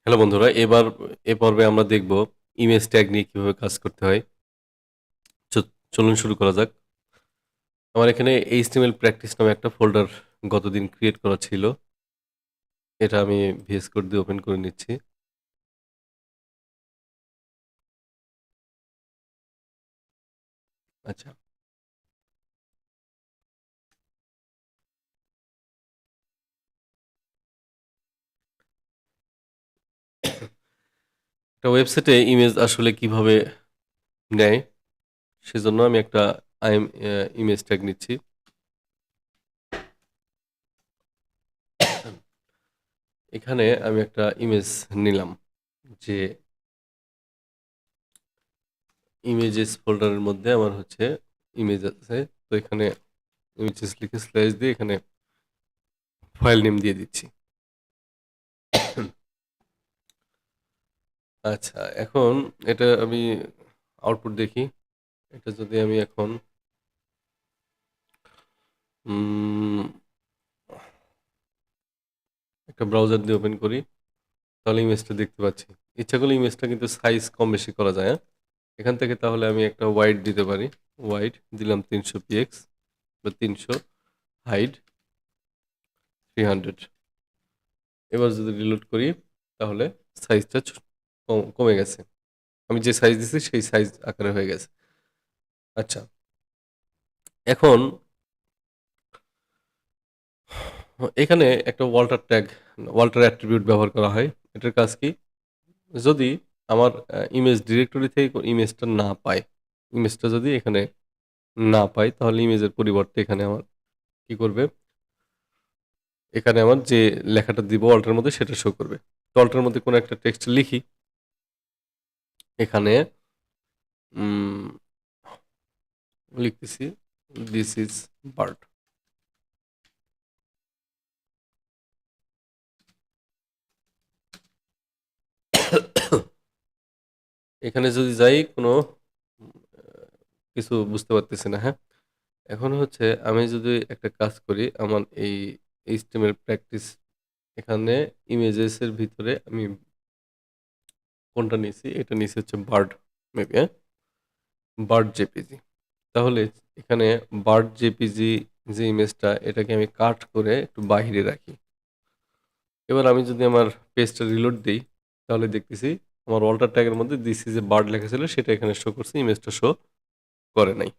Hello বন্ধুরা, এ পর্বে আমরা দেখব ইমেজ ট্যাগ নিয়ে কিভাবে কাজ করতে হয়। চলুন শুরু করা যাক। আমার এখানে এইচটিএমএল প্র্যাকটিস নামে একটা ফোল্ডার গতদিন ক্রিয়েট করা ছিল। এটা আমি ভিএস কোড দিয়ে ওপেন করে নিচ্ছি। আচ্ছা, একটা ওয়েবসাইটে ইমেজ আসলে কিভাবে নেয় সেজন্য আমি একটা আইএম ইমেজ ট্যাগ নিচ্ছি। এখানে আমি একটা ইমেজ নিলাম, যে ইমেজেস ফোল্ডারের মধ্যে আমার হচ্ছে ইমেজ আছে। তো এখানে ইমেজেস লিখে স্ল্যাশ দিয়ে এখানে ফাইল নেম দিয়ে দিচ্ছি। আচ্ছা, এখন এটা আমি আউটপুট দেখি। এটা যদি আমি এখন উম, একটা ব্রাউজার দিয়ে ওপেন করি, তাহলে ইমেজটা দেখতে পাচ্ছি। ইচ্ছা করলে ইমেজটা কিন্তু সাইজ কম বেশি করা যায়, হ্যাঁ? এখান থেকে তাহলে আমি একটা ওয়াইড দিতে পারি। ওয়াইড দিলাম 300 px বা 300, হাইড 300। এবার যদি রিলোড করি তাহলে সাইজটা কমে গেছে। আমি যে সাইজ দিছি সেই সাইজ আকারে হয়ে গেছে। আচ্ছা, এখন এখানে একটা ওয়াল্টার অ্যাট্রিবিউট ব্যবহার করা হয়। এটার কাজ কি? যদি আমার ইমেজ ডিরেক্টরি থেকে ইমেজটা না পায়, ইমেজটা যদি এখানে না পাই, তাহলে ইমেজের পরিবর্তে এখানে আমার কি করবে? এখানে আমার যে লেখাটা দিব অল্টার মধ্যে সেটা শো করবে। তো অল্টার মধ্যে কোনো একটা টেক্সট লিখি এখানে, উম, লিখতেছি দিস ইজ বার্ড। এখানে যদি যাই কোনো কিছু বুঝতে পারতেছি না, হ্যাঁ? এখন হচ্ছে আমি যদি একটা কাজ করি, আমার এই এইচটিএমএল প্র্যাকটিস এখানে ইমেজেসের ভিতরে আমি কোনটা নিয়েছি? এটা নিয়েছি হচ্ছে বার্ড, মেবি, হ্যাঁ, বার্ড জেপিজি। তাহলে এখানে বার্ড জেপিজি যে ইমেজটা, এটাকে আমি কাট করে একটু বাইরে রাখি। এবার আমি যদি আমার পেজটা রিলোড দিই, তাহলে দেখতেছি আমার অল্টার ট্যাগের মধ্যে দিস ইজ এ বার্ড লেখা ছিল, সেটা এখানে শো করছে, ইমেজটা শো করে নাই।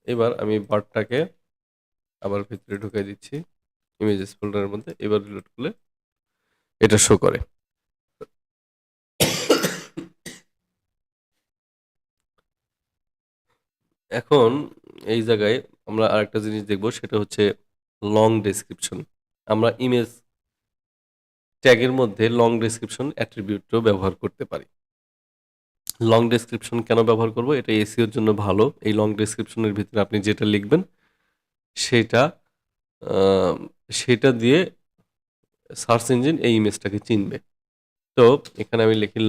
এবার আমি বার্ডটাকে আবার ভিতরে ঢুকাই দিচ্ছি ইমেজেস ফোল্ডারের মধ্যে। এবার রিলোড করলে এটা শো করে। এখন এই জায়গায় আমরা আরেকটা জিনিস দেখব, সেটা হচ্ছে লং ডেসক্রিপশন। আমরা ইমেজ ট্যাগের মধ্যে লং ডেসক্রিপশন অ্যাট্রিবিউটও ব্যবহার করতে পারি। লং ডেসক্রিপশন কেন ব্যবহার করব? এটা এসইওর জন্য ভালো। এই লং ডেসক্রিপশনের ভিতরে আপনি যেটা লিখবেন সেটা আহ, সেটা দিয়ে সার্চ ইঞ্জিন এই ইমেজটাকে চিনবে। তো এখানে আমি লিখি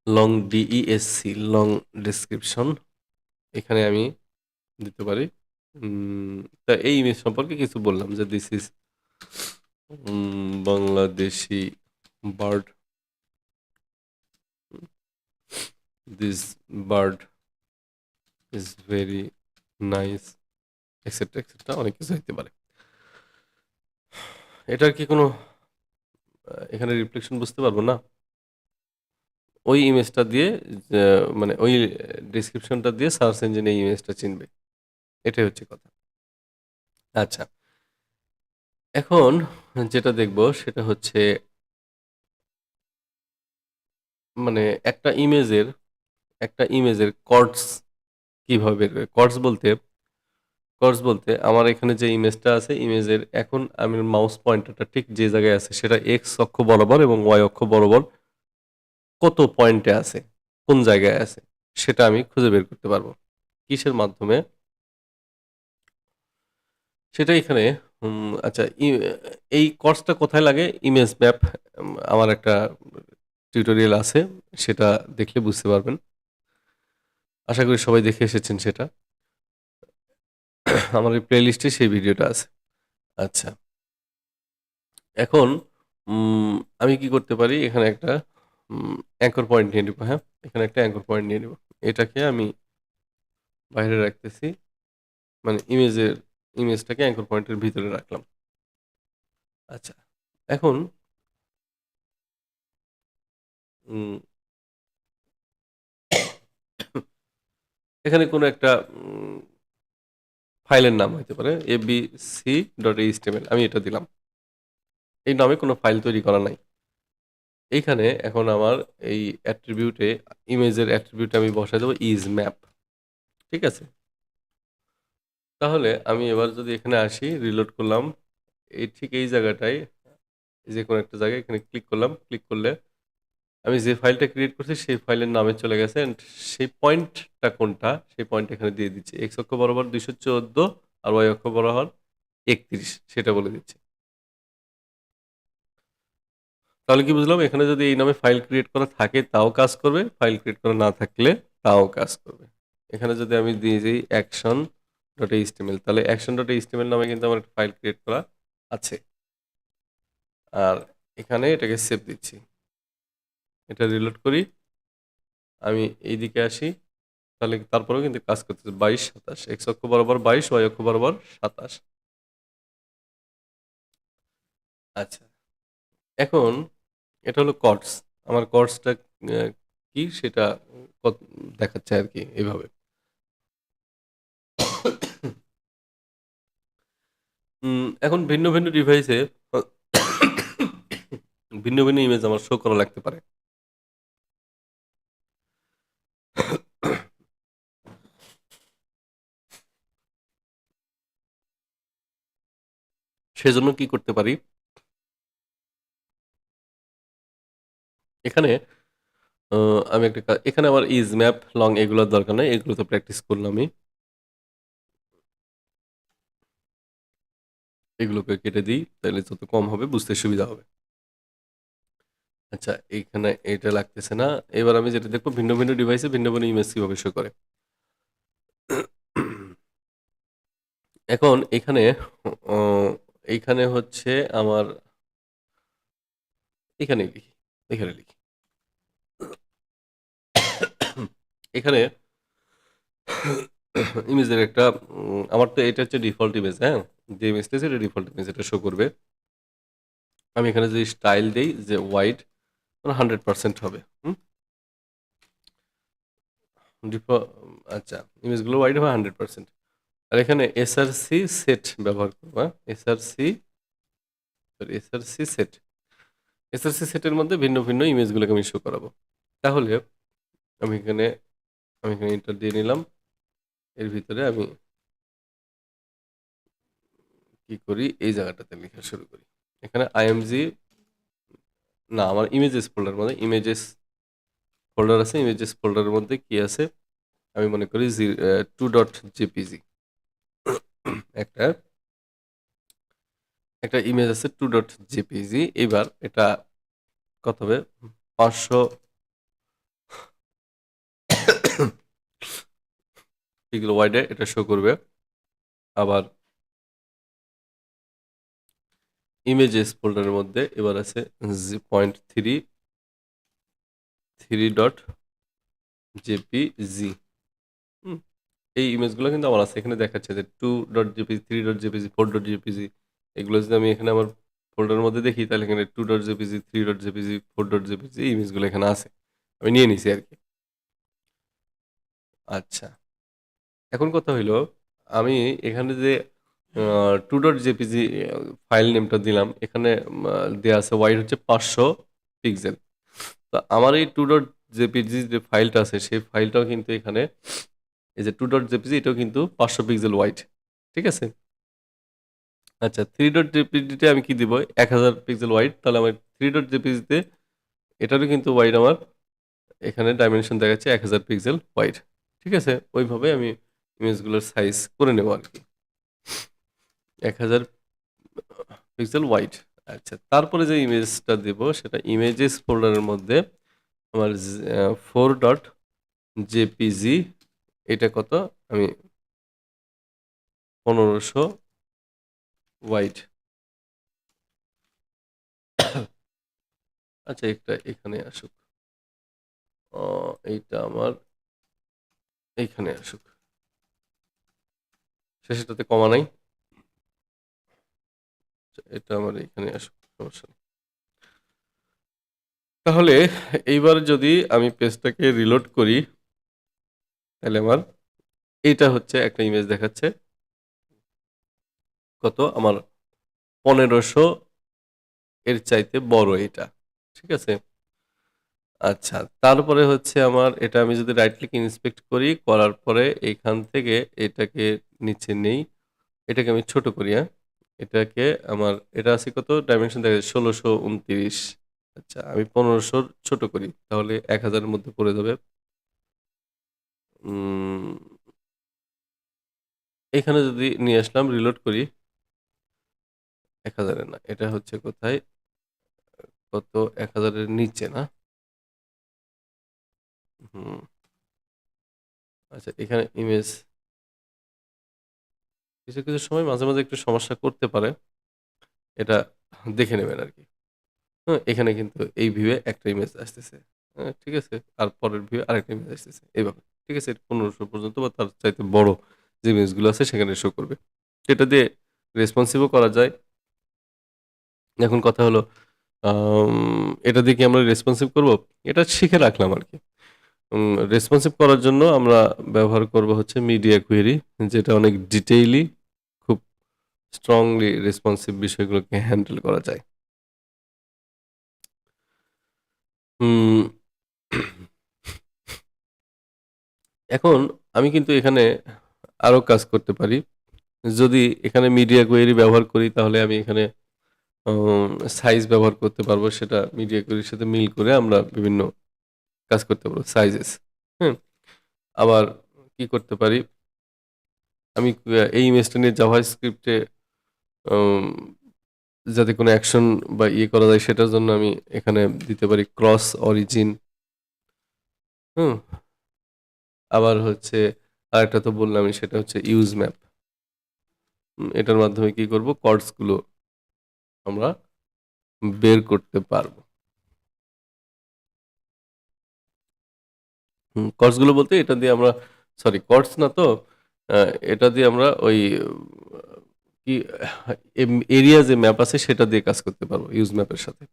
লং, ডিইএসসি, লং ডেসক্রিপশন। এখানে আমি দিতে পারি তা এই ইমেজ সম্পর্কে কিছু বললাম, যে this is Bangladeshi bird, this bird is very nice, etcetera etcetera, অনেক কিছু হতে পারে। এটার কি কোনো এখানে রিফ্লেকশন বুঝতে পারবো না? ওই ইমেজটা দিয়ে মানে ওই ডিসক্রিপশনটা দিয়ে সার্চ ইঞ্জিন এই ইমেজটা চিনবে। এটাই হচ্ছে কথা। আচ্ছা, এখন যেটা দেখব সেটা হচ্ছে, মানে একটা ইমেজের কর্ডস কিভাবে বের করে। কর্ডস বলতে আমার এখানে যে ইমেজটা আছে, ইমেজের এখন আমি মাউস পয়েন্টারটা ঠিক যে জায়গায় আছে সেটা এক্স অক্ষ বরাবর এবং ওয়াই অক্ষ বরাবর কত পয়েন্টে আছে, কোন জায়গায় আছে, সেটা আমি খুঁজে বের করতে পারবো। কিসের মাধ্যমে? সেটা এখানে আচ্ছা, এই কর্সটা কোথায় লাগে? ইমেজ ম্যাপ আমার একটা টিউটোরিয়াল আছে, সেটা দেখলে বুঝতে পারবেন। আশা করি সবাই দেখে এসেছেন সেটা। আমার এই প্লে লিস্টে সেই ভিডিওটা আছে। আচ্ছা, এখন আমি কি করতে পারি? এখানে একটা অ্যাঙ্কর পয়েন্ট নিয়ে নিব, হ্যাঁ? এখানে একটা অ্যাঙ্কর পয়েন্ট নিয়ে নিব। এটাকে আমি বাইরে রাখতেছি। মানে ইমেজটাকে অ্যাঙ্কর পয়েন্টের ভিতরে রাখলাম। আচ্ছা, এখন উম এখানে কোনো একটা ফাইলের নাম হইতে পারে abc.html, আমি এটা দিলাম। এই নামে কোনো ফাইল তৈরি করা নাই। এইখানে এখন আমার এই অ্যাট্রিবিউটে, ইমেজের অ্যাট্রিবিউটে আমি বসায় দেবো ইজ ম্যাপ। ঠিক আছে? তাহলে আমি এবার যদি এখানে আসি, রিলোড করলাম, ঠিক এই জায়গাটায়, যে কোনো একটা জায়গায় এখানে ক্লিক করলাম। ক্লিক করলে আমি যে ফাইলটা ক্রিয়েট করছি সেই ফাইলের নামে চলে গেছে, and সেই পয়েন্টটা কোনটা সেই পয়েন্ট এখানে দিয়ে দিচ্ছি। এক্স অক্ষ বরাবর 214 আর ওয়াই অক্ষ বরাবর 31, সেটা বলে দিচ্ছি। তাহলে কি বুঝলাম? এখানে যদি এই নামে ফাইল ক্রিয়েট করা থাকে তাও কাজ করবে, ফাইল ক্রিয়েট করা না থাকলে তাও কাজ করবে। এখানে যদি আমি দিয়ে দিই অ্যাকশন ডট এইচটিএমএল, তাহলে অ্যাকশন ডট এইচটিএমএল নামে কিন্তু আমার একটা ফাইল ক্রিয়েট করা আছে। আর এখানে এটাকে সেভ দিচ্ছি। এটা রিলোড করি, আমি এইদিকে আসি, তাহলে তারপরেও কিন্তু কাজ করতেছে। 22 27, এক্স অক্ষ বরাবর 22, ওয়াই অক্ষ বরাবর 27। আচ্ছা, এখন এটা হলো কর্ডস। আমার কর্ডসটা কি সেটা দেখাচ্ছে আর কি এইভাবে। এখন ভিন্ন ভিন্ন ডিভাইসে ভিন্ন ভিন্ন ইমেজ আমার শো করা লাগতে পারে। সেজন্য কি করতে পারি? এখানে আমি একটা এখানে আমার ইজ ম্যাপ লং এগুলোর দরকার নেই, এগুলো তো প্র্যাকটিস করলাম আমি। এগুলোকে কেটে দিই, তাহলে যত কম হবে বুঝতে সুবিধা হবে। আচ্ছা, এইখানে এটা লাগতেছে না। এবার আমি যেটা দেখবো, ভিন্ন ভিন্ন ডিভাইসে ভিন্ন ভিন্ন ইমেজ কিভাবে শো করে। এখন এইখানে হচ্ছে আমার, এখানে লিখি, এখানে লিখি এখানে ইমেজের একটা আমার তো এটা হচ্ছে ডিফল্ট ইমেজ, হ্যাঁ? যে ইমেজটা আছে এটা ডিফল্ট ইমেজ, এটা শো করবে। আমি এখানে যদি স্টাইল দেই যে ওয়াইড, 100% হবে। আচ্ছা, ইমেজগুলো ওয়াইড হবে 100%। আর এখানে এসআরসি সেট ব্যবহার করবো, এসআরসি এসআরসি সেট। এসআরসি সেটের মধ্যে ভিন্ন ভিন্ন ইমেজগুলোকে আমি শো করাবো। তাহলে আমি এখানে এন্টার দিয়ে নিলাম। এর ভিতরে আমি কি করি, এই জায়গাটাতে লেখা শুরু করি। এখানে আইএমজি, না, আমার ইমেজেস ফোল্ডার মধ্যে ইমেজেস ফোল্ডার আছে। ইমেজেস ফোল্ডারের মধ্যে কি আছে? আমি মনে করি 2.jpg, একটা একটা ইমেজ আছে 2.jpg। এবার এটা কত হবে? 500 পিক্সেল ওয়াইডে এটা শো করবে। আবার ইমেজেস ফোল্ডারের মধ্যে এবার আছে 0.3 এই ইমেজগুলো কিন্তু আমার আছে। এখানে দেখাচ্ছে যে 2.jpg, 3.jpg, 4.jpg। এগুলো যদি আমি এখানে আমার ফোল্ডারের মধ্যে দেখি, তাহলে এখানে 2.jpg, 3.jpg, 4.jpg এই ইমেজগুলো এখানে আছে। আমি নিয়ে নিছি আর কি। আচ্ছা, এখন কথা হইলো, আমি এখানে যে 2.jpg ফাইল নেমটা দিলাম, এখানে দেওয়া আছে ওয়াইড হচ্ছে 500 পিক্সেল। তো আমার এই 2.jpg যে ফাইলটা আছে সেই ফাইলটাও কিন্তু এখানে, এই যে 2.jpg, এটাও কিন্তু 500 পিক্সেল ওয়াইড। ঠিক আছে? আচ্ছা, 3.jpg-তে আমি কি দিব? 1000 পিক্সেল ওয়াইড। তাহলে আমার 3.jpg-তে এটারও কিন্তু ওয়াইড আমার এখানে ডাইমেনশন দেখাচ্ছে 1000 পিক্সেল ওয়াইড। ঠিক আছে? ওইভাবে আমি ইমেজগুলোর সাইজ করে নেব আর কি, 1000 পিক্সেল ওয়াইড। আচ্ছা, তারপরে যে ইমেজটা দেব সেটা ইমেজেস ফোল্ডারের মধ্যে আমার 4.jpg। এটা কত? আমি 1500 ওয়াইড আচ্ছা, এটা এখানে আসুক। এইটা আমার এইখানে আসুক। শেষেরটাতে কমা নাই। আচ্ছা, এটা আমার এখানে আসুক, সমস্যা নেই। তাহলে এইবার যদি আমি পেজটাকে রিলোড করি, তাহলে আমার এইটা হচ্ছে একটা ইমেজ দেখাচ্ছে। কত? আমার 1500 এর চাইতে বড় এটা। ঠিক আছে? আচ্ছা, তারপরে হচ্ছে আমার এটা আমি যদি রাইট ক্লিক ইন্সপেক্ট করি, করার পরে এইখান থেকে এটাকে নিচে নেই। এটাকে আমি ছোট করি, হ্যাঁ? এটাকে আমার এটা আছে কত? ডাইমেনশন দেখা যায় 1629। আচ্ছা, আমি 1500 ছোট করি। তাহলে 1000 এর মধ্যে পড়ে যাবে। উম এখানে যদি নিয়ে আসলাম, রিলোড করি, 1000 এর না। এটা হচ্ছে কোথায়? কত? 1000 এর নিচে না? হুম। আচ্ছা, এখানে ইমেজ কিছু সময় মাঝে মাঝে একটু সমস্যা করতে পারে। এটা দেখে নেবেন আরকি। হ্যাঁ? এখানে কিন্তু এই ভিউয়ে একটা ইমেজ আসতেছে। হ্যাঁ? ঠিক আছে? আর পরের ভিউয়ে আরেকটা ইমেজ আসতেছে। এভাবে। ঠিক আছে? 1500 পর্যন্ত বা তার চাইতে বড় যে ইমেজগুলো আছে সেখানে শো করবে। এটা দিয়ে রেসপন্সিভ ও করা যায়। এখন কথা হলো এটা দিয়ে কি আমরা রেসপন্সিভ করব? এটা শিখে রাখলাম আরকি। রেসপন্সিভ করার জন্য আমরা ব্যবহার করব হচ্ছে মিডিয়া কুয়েরি, যেটা অনেক ডিটেইলি খুব স্ট্রংলি রেসপন্সিভ বিষয়গুলোকে হ্যান্ডেল করা যায়। হুম, এখন আমি কিন্তু এখানে আরো কাজ করতে পারি। যদি এখানে মিডিয়া কোয়েরি ব্যবহার করি তাহলে আমি এখানে উম সাইজ ব্যবহার করতে পারবো। সেটা মিডিয়া কোয়েরির সাথে মিল করে আমরা বিভিন্ন কাজ করতে পারবো। সাইজেস, হ্যাঁ? আবার কি করতে পারি? আমি এই ইমেজটা নিয়ে জাভাস্ক্রিপ্টে উম যাতে কোনো অ্যাকশন বা ইয়ে করা যায় সেটার জন্য আমি এখানে দিতে পারি ক্রস অরিজিন, হুম? আবার হচ্ছে আরেকটা তো বললামই, সেটা হচ্ছে ইউজ ম্যাপ। এটার মাধ্যমে কি করব? কর্ডস গুলো আমরা বের করতে পারবো। কর্ডস গুলো বলতে এটা দিয়ে আমরা, সরি কর্ডস না তো, এটা দিয়ে আমরা ওই কি এরিয়া যে ম্যাপ আছে সেটা দিয়ে কাজ করতে পারবো ইউজ ম্যাপের সাথে।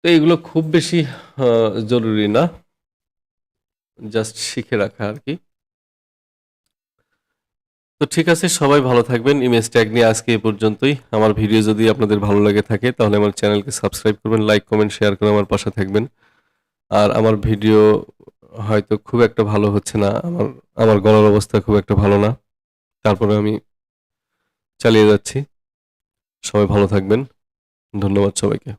তো এগুলো খুব বেশি জরুরি না, জাস্ট শিখে রাখা আর কি। তো ঠিক আছে, সবাই ভালো থাকবেন। ইমেজ ট্যাগ নিয়ে আজকে এ পর্যন্তই। আমার ভিডিও যদি আপনাদের ভালো লাগে থাকে তাহলে আমার চ্যানেলকে সাবস্ক্রাইব করবেন, লাইক কমেন্ট শেয়ার করে আমার পাশে থাকবেন। আর আমার ভিডিও হয়তো খুব একটা ভালো হচ্ছে না, আমার আমার গলার অবস্থা খুব একটা ভালো না, তারপরে আমি চালিয়ে যাচ্ছি। সবাই ভালো থাকবেন। ধন্যবাদ সবাইকে।